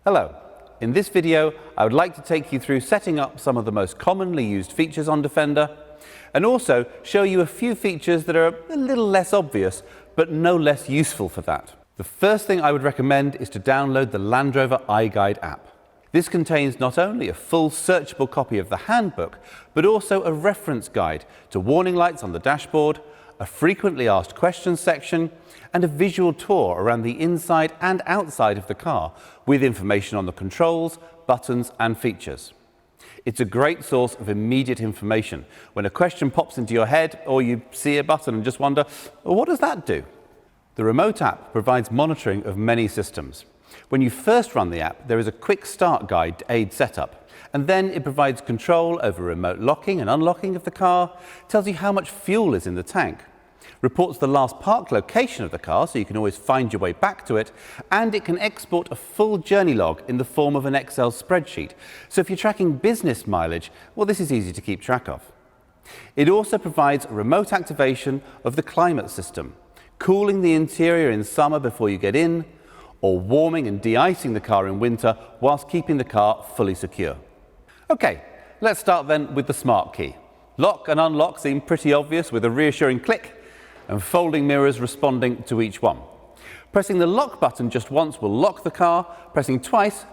Hello. In this video, I would like to take you through setting up some of the most commonly used features on Defender, and also show you a few features that are a little less obvious, but no less useful for that. The first thing I would recommend is to download the Land Rover iGuide app. This contains not only a full searchable copy of the handbook, but also a reference guide to warning lights on the dashboard, a frequently asked questions section, and a visual tour around the inside and outside of the car with information on the controls, buttons and features. It's a great source of immediate information when a question pops into your head or you see a button and just wonder, well, what does that do? The remote app provides monitoring of many systems. When you first run the app, there is a quick start guide to aid setup, and then it provides control over remote locking and unlocking of the car, tells you how much fuel is in the tank, reports the last park location of the car so you can always find your way back to it, and it can export a full journey log in the form of an Excel spreadsheet. So if you're tracking business mileage, well, this is easy to keep track of. It also provides remote activation of the climate system, cooling the interior in summer before you get in, or warming and de-icing the car in winter whilst keeping the car fully secure. Okay, let's start then with the smart key. Lock and unlock seem pretty obvious with a reassuring click and folding mirrors responding to each one. Pressing the lock button just once will lock the car, pressing twice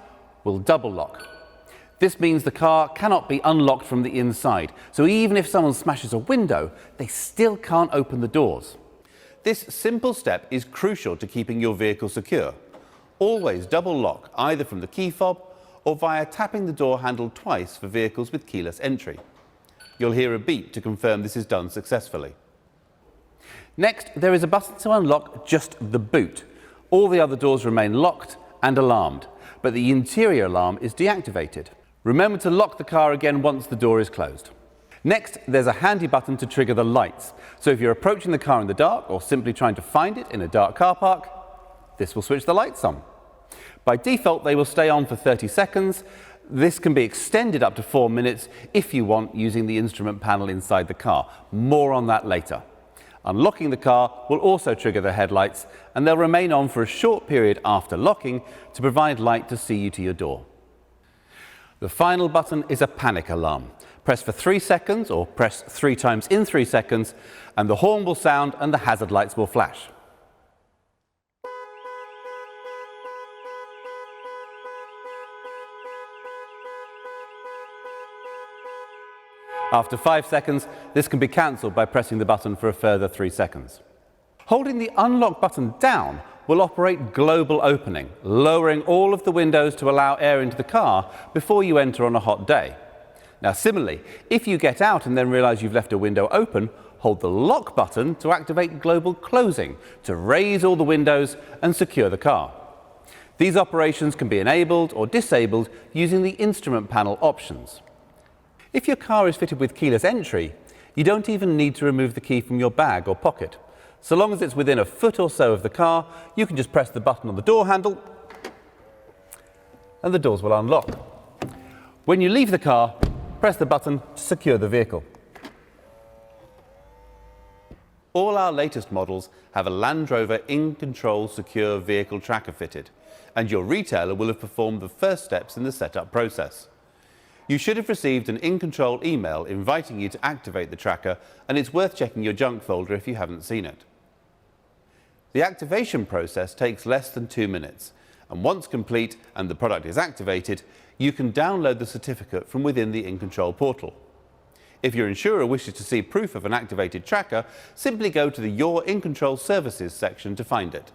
will double lock. This means the car cannot be unlocked from the inside, so even if someone smashes a window, they still can't open the doors. This simple step is crucial to keeping your vehicle secure. Always double lock either from the key fob or via tapping the door handle twice for vehicles with keyless entry. You'll hear a beep to confirm this is done successfully. Next, there is a button to unlock just the boot. All the other doors remain locked and alarmed, but the interior alarm is deactivated. Remember to lock the car again once the door is closed. Next, there's a handy button to trigger the lights. So if you're approaching the car in the dark or simply trying to find it in a dark car park, this will switch the lights on. By default, they will stay on for 30 seconds. This can be extended up to 4 minutes if you want, using the instrument panel inside the car. More on that later. Unlocking the car will also trigger the headlights, and they'll remain on for a short period after locking to provide light to see you to your door. The final button is a panic alarm. Press for 3 seconds or press 3 times in 3 seconds, and the horn will sound and the hazard lights will flash. After 5 seconds, this can be cancelled by pressing the button for a further 3 seconds. Holding the unlock button down will operate global opening, lowering all of the windows to allow air into the car before you enter on a hot day. Now similarly, if you get out and then realise you've left a window open, hold the lock button to activate global closing to raise all the windows and secure the car. These operations can be enabled or disabled using the instrument panel options. If your car is fitted with keyless entry, you don't even need to remove the key from your bag or pocket. So long as it's within a foot or so of the car, you can just press the button on the door handle and the doors will unlock. When you leave the car, press the button to secure the vehicle. All our latest models have a Land Rover in-control secure vehicle tracker fitted, and your retailer will have performed the first steps in the setup process. You should have received an in-control email inviting you to activate the tracker, and it's worth checking your junk folder if you haven't seen it. The activation process takes less than 2 minutes, and once complete and the product is activated, you can download the certificate from within the in-control portal. If your insurer wishes to see proof of an activated tracker, simply go to the Your In-Control Services section to find it.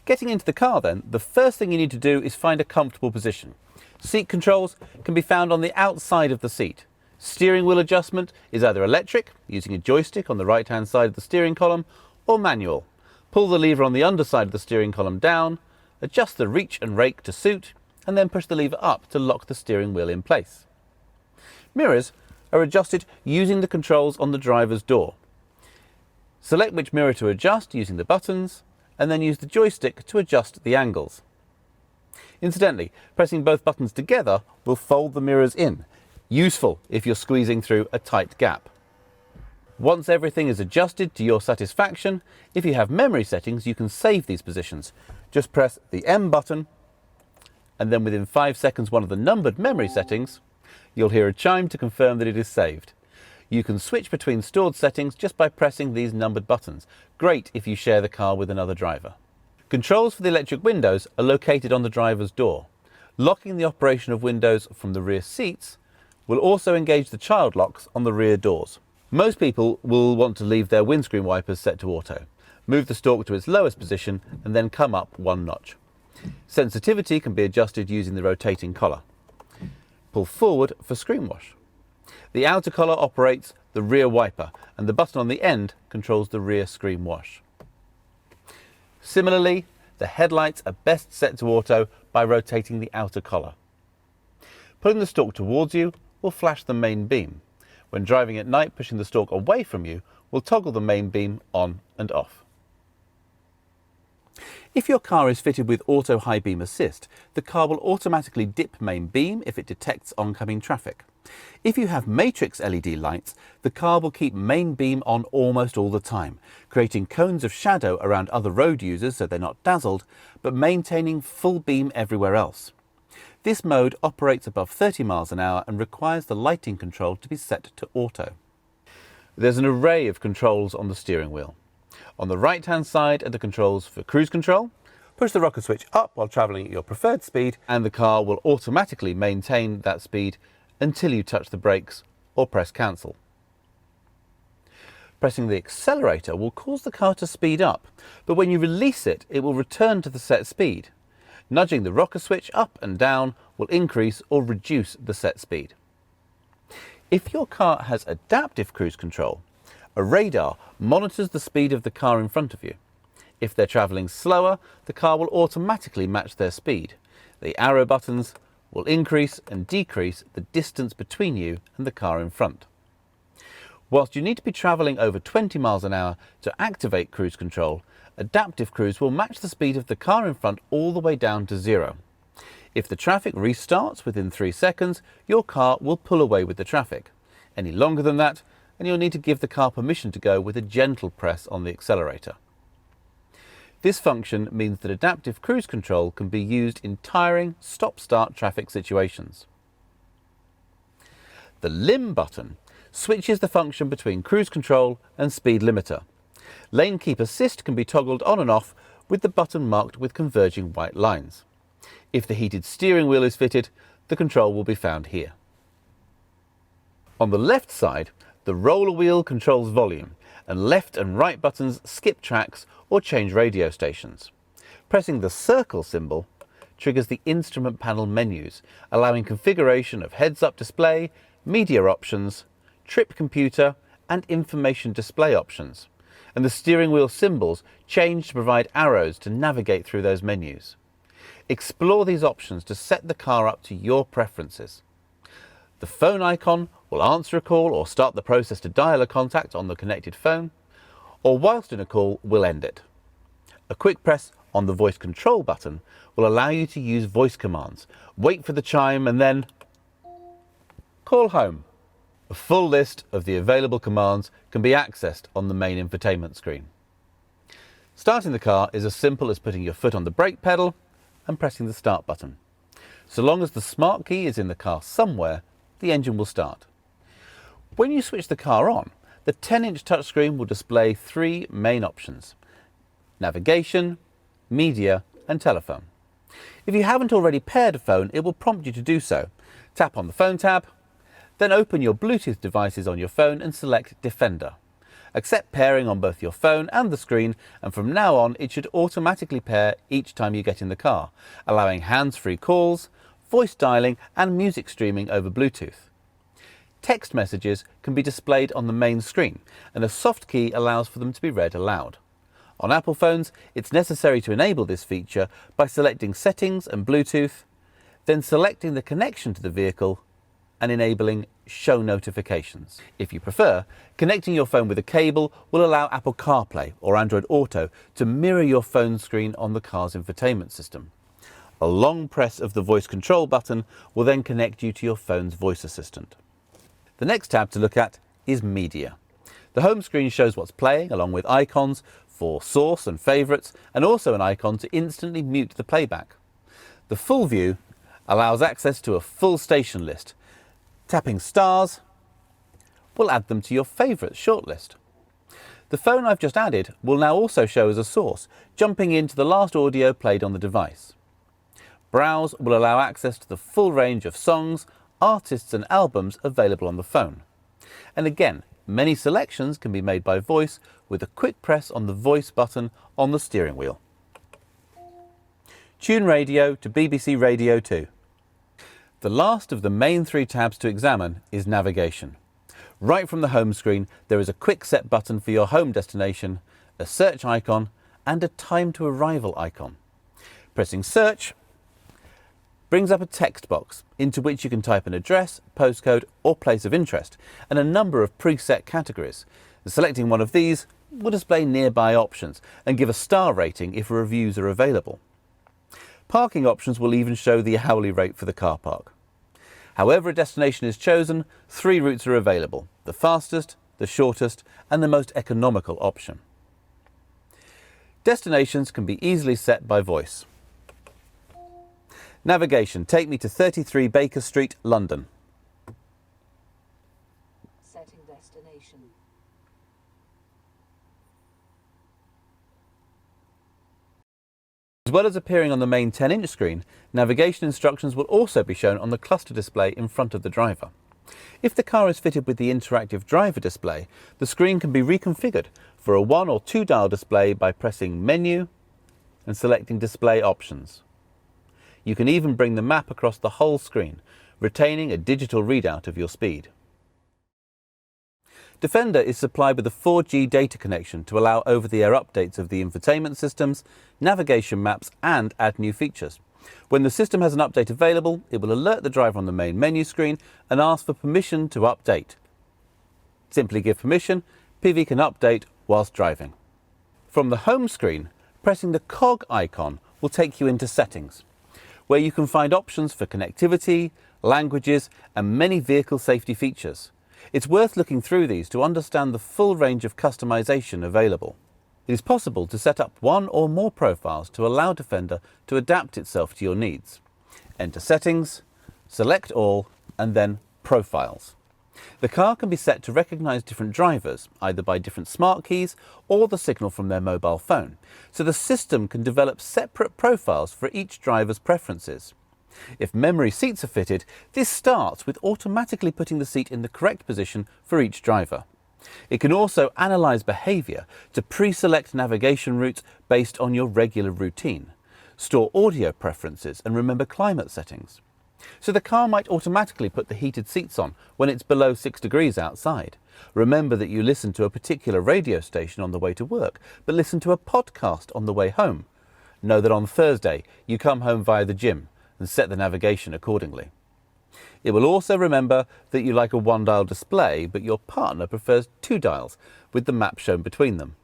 Getting into the car then, the first thing you need to do is find a comfortable position. Seat controls can be found on the outside of the seat. Steering wheel adjustment is either electric, using a joystick on the right-hand side of the steering column, or manual. Pull the lever on the underside of the steering column down, adjust the reach and rake to suit, and then push the lever up to lock the steering wheel in place. Mirrors are adjusted using the controls on the driver's door. Select which mirror to adjust using the buttons, and then use the joystick to adjust the angles. Incidentally, pressing both buttons together will fold the mirrors in, useful if you're squeezing through a tight gap. Once everything is adjusted to your satisfaction, if you have memory settings, you can save these positions. Just press the M button and then within 5 seconds one of the numbered memory settings, you'll hear a chime to confirm that it is saved. You can switch between stored settings just by pressing these numbered buttons. Great if you share the car with another driver. Controls for the electric windows are located on the driver's door. Locking the operation of windows from the rear seats will also engage the child locks on the rear doors. Most people will want to leave their windscreen wipers set to auto. Move the stalk to its lowest position and then come up one notch. Sensitivity can be adjusted using the rotating collar. Pull forward for screen wash. The outer collar operates the rear wiper and the button on the end controls the rear screen wash. Similarly, the headlights are best set to auto by rotating the outer collar. Pulling the stalk towards you will flash the main beam. When driving at night, pushing the stalk away from you will toggle the main beam on and off. If your car is fitted with auto high beam assist, the car will automatically dip main beam if it detects oncoming traffic. If you have matrix LED lights, the car will keep main beam on almost all the time, creating cones of shadow around other road users so they're not dazzled, but maintaining full beam everywhere else. This mode operates above 30 miles an hour and requires the lighting control to be set to auto. There's an array of controls on the steering wheel. On the right-hand side are the controls for cruise control. Push the rocker switch up while travelling at your preferred speed and the car will automatically maintain that speed until you touch the brakes or press cancel. Pressing the accelerator will cause the car to speed up, but when you release it, it will return to the set speed. Nudging the rocker switch up and down will increase or reduce the set speed. If your car has adaptive cruise control, a radar monitors the speed of the car in front of you. If they're travelling slower, the car will automatically match their speed. The arrow buttons will increase and decrease the distance between you and the car in front. Whilst you need to be travelling over 20 miles an hour to activate cruise control, adaptive cruise will match the speed of the car in front all the way down to 0. If the traffic restarts within 3 seconds, your car will pull away with the traffic. Any longer than that, and you'll need to give the car permission to go with a gentle press on the accelerator. This function means that adaptive cruise control can be used in tiring stop-start traffic situations. The limb button switches the function between cruise control and speed limiter. Lane keep assist can be toggled on and off with the button marked with converging white lines. If the heated steering wheel is fitted, the control will be found here. On the left side, the roller wheel controls volume, and left and right buttons skip tracks or change radio stations. Pressing the circle symbol triggers the instrument panel menus, allowing configuration of heads-up display, media options, trip computer, and information display options. And the steering wheel symbols change to provide arrows to navigate through those menus. Explore these options to set the car up to your preferences. The phone icon will answer a call or start the process to dial a contact on the connected phone, or whilst in a call will end it. A quick press on the voice control button will allow you to use voice commands, wait for the chime and then call home. A full list of the available commands can be accessed on the main infotainment screen. Starting the car is as simple as putting your foot on the brake pedal and pressing the start button. So long as the smart key is in the car somewhere, the engine will start. When you switch the car on, the 10-inch touchscreen will display 3 main options: navigation, media, and telephone. If you haven't already paired a phone, it will prompt you to do so. Tap on the phone tab, then open your Bluetooth devices on your phone and select Defender. Accept pairing on both your phone and the screen, and from now on it should automatically pair each time you get in the car, allowing hands-free calls, voice dialing and music streaming over Bluetooth. Text messages can be displayed on the main screen, and a soft key allows for them to be read aloud. On Apple phones, it's necessary to enable this feature by selecting Settings and Bluetooth, then selecting the connection to the vehicle and enabling Show Notifications. If you prefer, connecting your phone with a cable will allow Apple CarPlay or Android Auto to mirror your phone screen on the car's infotainment system. A long press of the voice control button will then connect you to your phone's voice assistant. The next tab to look at is Media. The home screen shows what's playing along with icons for source and favourites, and also an icon to instantly mute the playback. The full view allows access to a full station list. Tapping stars will add them to your favourites shortlist. The phone I've just added will now also show as a source, jumping into the last audio played on the device. Browse will allow access to the full range of songs, artists and albums available on the phone. And again, many selections can be made by voice with a quick press on the voice button on the steering wheel. Tune radio to BBC Radio 2. The last of the main 3 tabs to examine is navigation. Right from the home screen, there is a quick set button for your home destination, a search icon and a time to arrival icon. Pressing search brings up a text box into which you can type an address, postcode or place of interest and a number of preset categories. Selecting one of these will display nearby options and give a star rating if reviews are available. Parking options will even show the hourly rate for the car park. However a destination is chosen, 3 routes are available: the fastest, the shortest and the most economical option. Destinations can be easily set by voice. Navigation, take me to 33 Baker Street, London. Setting destination. As well as appearing on the main 10-inch screen, navigation instructions will also be shown on the cluster display in front of the driver. If the car is fitted with the interactive driver display, the screen can be reconfigured for a 1 or 2 dial display by pressing Menu and selecting Display Options. You can even bring the map across the whole screen, retaining a digital readout of your speed. Defender is supplied with a 4G data connection to allow over-the-air updates of the infotainment systems, navigation maps and add new features. When the system has an update available, it will alert the driver on the main menu screen and ask for permission to update. Simply give permission, PIVI can update whilst driving. From the home screen, pressing the cog icon will take you into Settings, where you can find options for connectivity, languages and many vehicle safety features. It's worth looking through these to understand the full range of customization available. It is possible to set up 1 or more profiles to allow Defender to adapt itself to your needs. Enter Settings, select All and then Profiles. The car can be set to recognise different drivers, either by different smart keys or the signal from their mobile phone, so the system can develop separate profiles for each driver's preferences. If memory seats are fitted, this starts with automatically putting the seat in the correct position for each driver. It can also analyse behaviour to pre-select navigation routes based on your regular routine, store audio preferences and remember climate settings. So the car might automatically put the heated seats on when it's below 6 degrees outside. Remember that you listen to a particular radio station on the way to work, but listen to a podcast on the way home. Know that on Thursday you come home via the gym and set the navigation accordingly. It will also remember that you like a 1-dial display, but your partner prefers 2 dials with the map shown between them.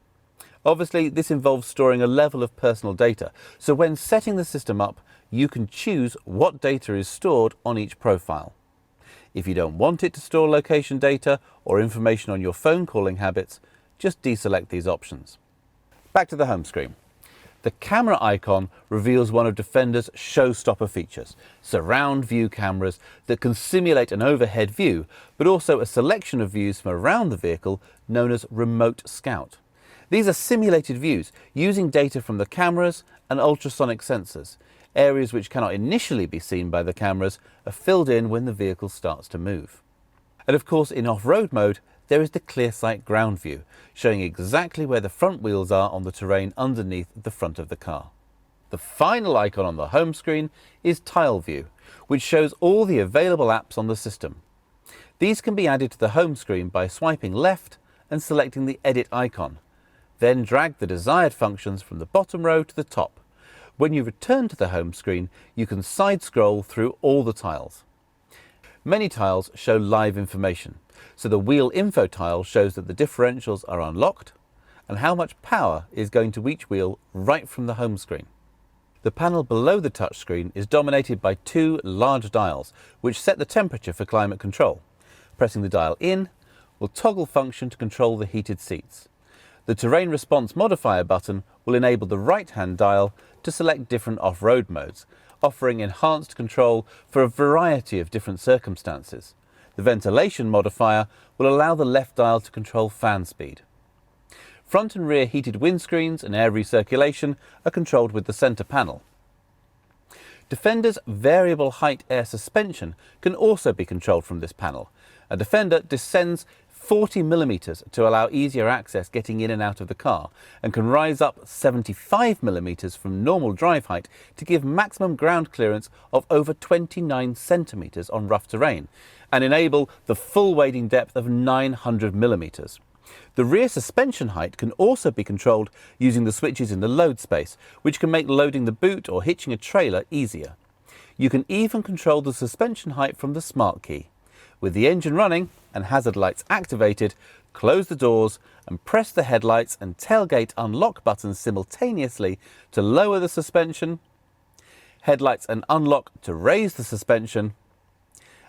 Obviously, this involves storing a level of personal data, so when setting the system up, you can choose what data is stored on each profile. If you don't want it to store location data or information on your phone calling habits, just deselect these options. Back to the home screen. The camera icon reveals one of Defender's showstopper features, surround view cameras that can simulate an overhead view, but also a selection of views from around the vehicle known as Remote Scout. These are simulated views using data from the cameras and ultrasonic sensors. Areas which cannot initially be seen by the cameras are filled in when the vehicle starts to move. And of course, in off-road mode, there is the ClearSight ground view, showing exactly where the front wheels are on the terrain underneath the front of the car. The final icon on the home screen is Tile View, which shows all the available apps on the system. These can be added to the home screen by swiping left and selecting the Edit icon. Then drag the desired functions from the bottom row to the top. When you return to the home screen, you can side scroll through all the tiles. Many tiles show live information, so the wheel info tile shows that the differentials are unlocked and how much power is going to each wheel right from the home screen. The panel below the touchscreen is dominated by 2 large dials which set the temperature for climate control. Pressing the dial in will toggle function to control the heated seats. The terrain response modifier button will enable the right-hand dial to select different off-road modes, offering enhanced control for a variety of different circumstances. The ventilation modifier will allow the left dial to control fan speed. Front and rear heated windscreens and air recirculation are controlled with the centre panel. Defender's variable height air suspension can also be controlled from this panel. A Defender descends 40 millimeters to allow easier access getting in and out of the car, and can rise up 75 millimeters from normal drive height to give maximum ground clearance of over 29 centimeters on rough terrain, and enable the full wading depth of 900 millimeters. The rear suspension height can also be controlled using the switches in the load space, which can make loading the boot or hitching a trailer easier. You can even control the suspension height from the smart key. With the engine running and hazard lights activated, close the doors and press the headlights and tailgate unlock buttons simultaneously to lower the suspension, headlights and unlock to raise the suspension,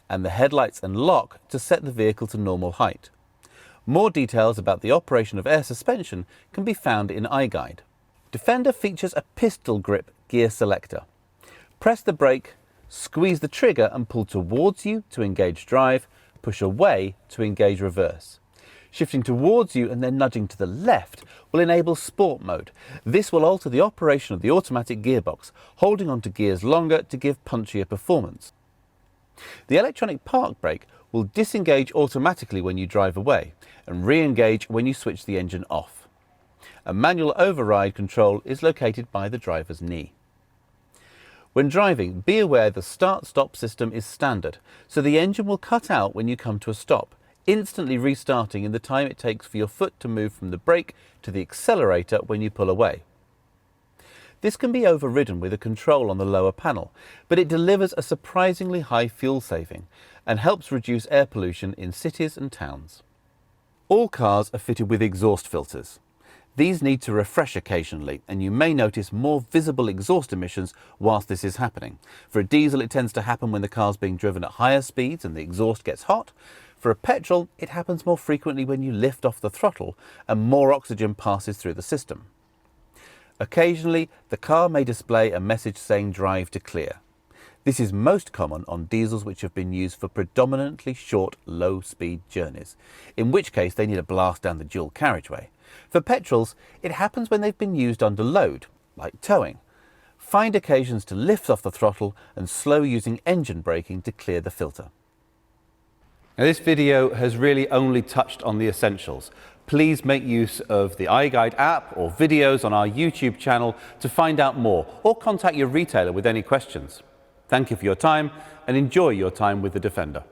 and the headlights and lock to set the vehicle to normal height. More details about the operation of air suspension can be found in iGuide. Defender features a pistol grip gear selector. Press the brake, squeeze the trigger and pull towards you to engage drive, push away to engage reverse. Shifting towards you and then nudging to the left will enable sport mode. This will alter the operation of the automatic gearbox, holding onto gears longer to give punchier performance. The electronic park brake will disengage automatically when you drive away and re-engage when you switch the engine off. A manual override control is located by the driver's knee. When driving, be aware the start-stop system is standard, so the engine will cut out when you come to a stop, instantly restarting in the time it takes for your foot to move from the brake to the accelerator when you pull away. This can be overridden with a control on the lower panel, but it delivers a surprisingly high fuel saving and helps reduce air pollution in cities and towns. All cars are fitted with exhaust filters. These need to refresh occasionally, and you may notice more visible exhaust emissions whilst this is happening. For a diesel, it tends to happen when the car is being driven at higher speeds and the exhaust gets hot. For a petrol, it happens more frequently when you lift off the throttle and more oxygen passes through the system. Occasionally, the car may display a message saying drive to clear. This is most common on diesels which have been used for predominantly short, low-speed journeys, in which case they need a blast down the dual carriageway. For petrols, it happens when they've been used under load, like towing. Find occasions to lift off the throttle and slow using engine braking to clear the filter. Now, this video has really only touched on the essentials. Please make use of the iGuide app or videos on our YouTube channel to find out more, or contact your retailer with any questions. Thank you for your time and enjoy your time with the Defender.